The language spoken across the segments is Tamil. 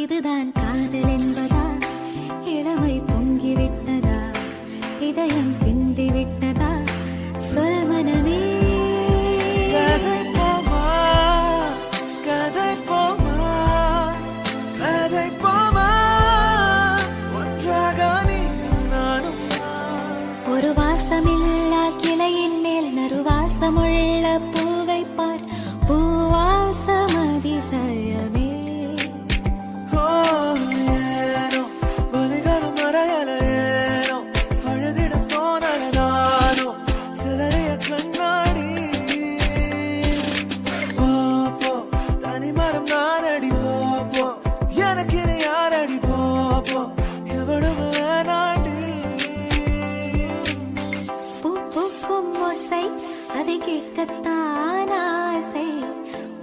இதுதான் காதல் என்பதா? இளமை பொங்கிவிட்டதா? இதயம் சிந்திவிட்டதா? சொல் மனமே. கதை போமா, கதை போமா, கதை போமா, ஒன்றாக நீயும் நானும். ஒரு வாசமில்லா கிளையின் மேல் நறுவாசமுள்ள பூவை பார், பூவாசம் அதிசயமே. ஏனோ வலிகளும் மறையல, ஏனோ அழுதிட தோணல நானோ சிலரைய கண்ணாடி. போப்போ தனிமரம் நானடி, போப்போ எனக்கு இது யாரடி, போப்போ எவ்வளவு வேணாண்டி. பூ பூக்கும் ஓசை அதை கேட்கத்தான் ஆசை,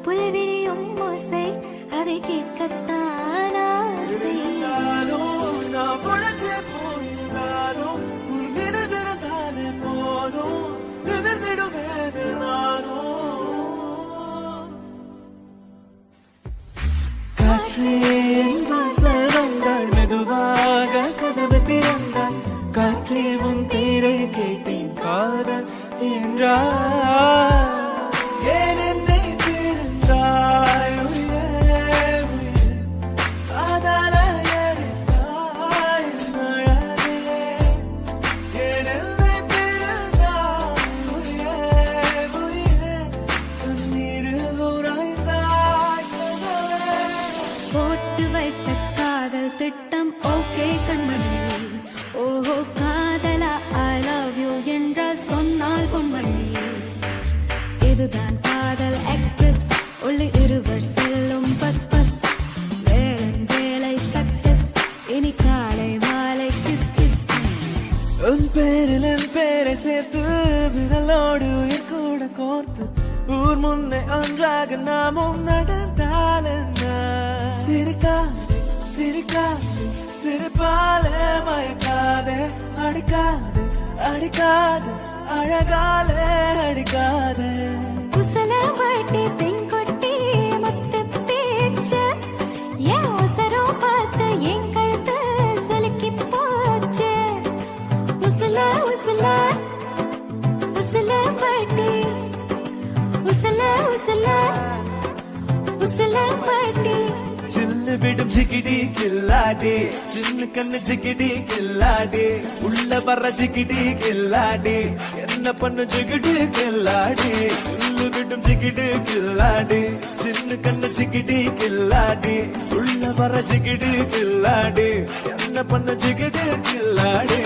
புல்விரியும் ஓசை அதை கேட்கத்தான் ஆசை. நான் பொழைச்சே போனாலும் உன் நினைவிருந்தாலே போதும், நிமிர்ந்திடுவேது நானும். காற்றே என் வாசல் வந்தாள், மெதுவாக கதவு திறந்தாள். காற்றே உன் பேரை கேட்டேன், காதல் என்றார். ஏன் என்னை பிரிந்தாய் உயிரே, உயிரே, காதல எரித்தாய் என் அழகே. ஏன் என்னை பிரிந்தாய் உயிரே, உயிரே, கண்ணீரில் உறைந்தாய் கதவே. போட்டு வைத்த காதல் திட்டம் ஓகே கண்மணி, ஓஹோ காதலா ஐ லவ் யூ என்றால் சொன்னால் பொன்மணி. இதுதான் காதல் எக்ஸ்பிரஸ், உள்ளே இருவர் செல்லும் பஸ் பஸ். வேளன் வேலை சக்சஸ், இனி காலை மாலை கிஸ் கிஸ். உன் பேரில் என் பேரை சேர்த்து விரலோடு உயிர் கூட கோர்த்து ஊர் முன்னே ஒன்றாக நாமும் நடந்தால் என்ன? சிரிக்காதே சிரிக்காதே சிரிப்பாலே மயக்காதே, அடிக்காதே அடிக்காதே அழகாலே அடிக்காதே. குசல வாட்டி பெண் கொட்டி முத்து பேச்சு, ஏன் அவசரம் பார்த்து என் கழுத்து சுலுக்கி போச்சு. உசல உசல உசல வாட்டி, உசல உசல உசல வாட்டி. சில்லு விடும் ஜிகிடி கில்லாடி, சின்ன கண்ணு ஜிகிடி கில்லாடி, உள்ள வர்ற ஜிகிடி கில்லாடி, என்ன பண்ண ஜிகிடி கில்லாடி. சில்லு விடும் ஜிகிடி கில்லாடி, சின்ன கண்ணு ஜிகிடி கில்லாடி, உள்ள வர்ற ஜிகிடி கில்லாடி, என்ன பண்ண ஜிகிடி கில்லாடி.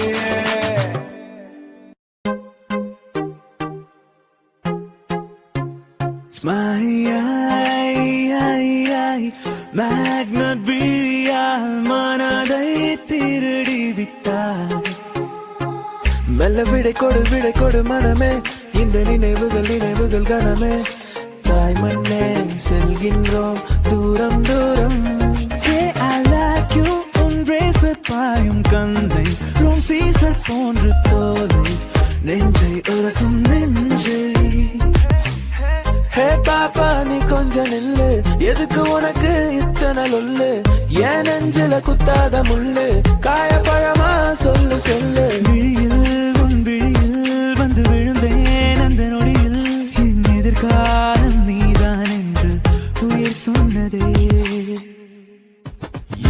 மேக்னட் விழியால் மனதை திருடி விட்டார். மெல்ல விடை கொடு மனமே, இந்த நினைவுகள் நினைவுகள் கணமே. தாய் மண்ணே செல்கின்றோம் தூரம் தூரம். I like you, உன் ரேசர் பாயும் கந்தை, ரோம் சீசர் போன்று தோலை, நெஞ்சை உரசும் நெஞ்சை. ஹே பாப்பா நீ கொஞ்சம் நில்லு, எதுக்கு உனக்கு இத்தனை லொல்லு? ஏன் நெஞ்சில குத்தாத முள்ளு, காயப்பழமா சொல்லு சொல்லு. விழியில் உன் விழியில் வந்து விழுந்தேன் அந்த நொடியில், என் எதிர்காலம் நீதான் என்று உயிர் சொன்னதே.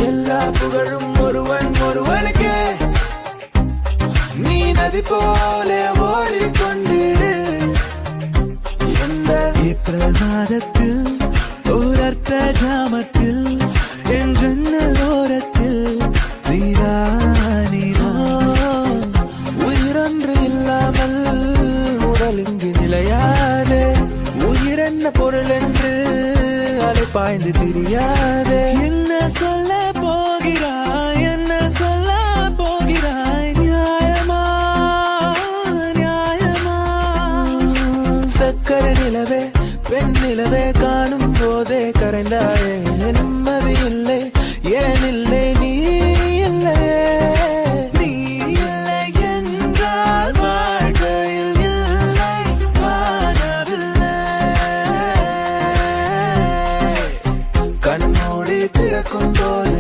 எல்லா புகழும் ஒருவனுக்கே, நீ நதி போல ஓடிக்கொண்டிரு. ஏப்ரல் மாதத்தில் ஒரு அர்த்த ஜாமத்தில், என் ஜன்னல் ஓரத்தில் நீரா நீரா. உயிரொன்று இல்லாமல் உடல் இங்கு நிலையாதே, உயிர் என்ன பொருள் என்று அலைப்பாய்ந்து தெரியாதே. என்ன சொல்ல போகிறாய், என்ன சொல்ல போகிறாய், நியாயமா நியாயமா. சக்கரை நிலவே பெண் நிலவே காணும் போதே கரைந்தாயே, நிம்மதி இல்லை ஏன் இல்லை நீ இல்லையே. நீ இல்லை என்றால் வாழ்க்கையில் இல்லை வாழவில்லை. கண்மூடி திறக்கும் போது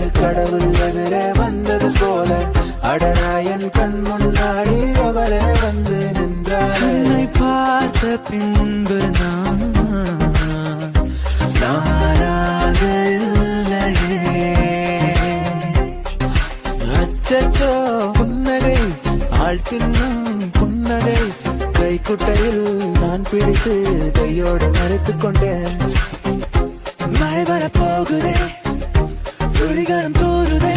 அச்சச்சோ புன்னகை ஆள் தின்னும் புன்னகை கைக்குட்டையில் நான் பிடித்து கையோடு மறைத்துக் கொண்டேன். மழை வர போகுதே துளிகளும் தூருதே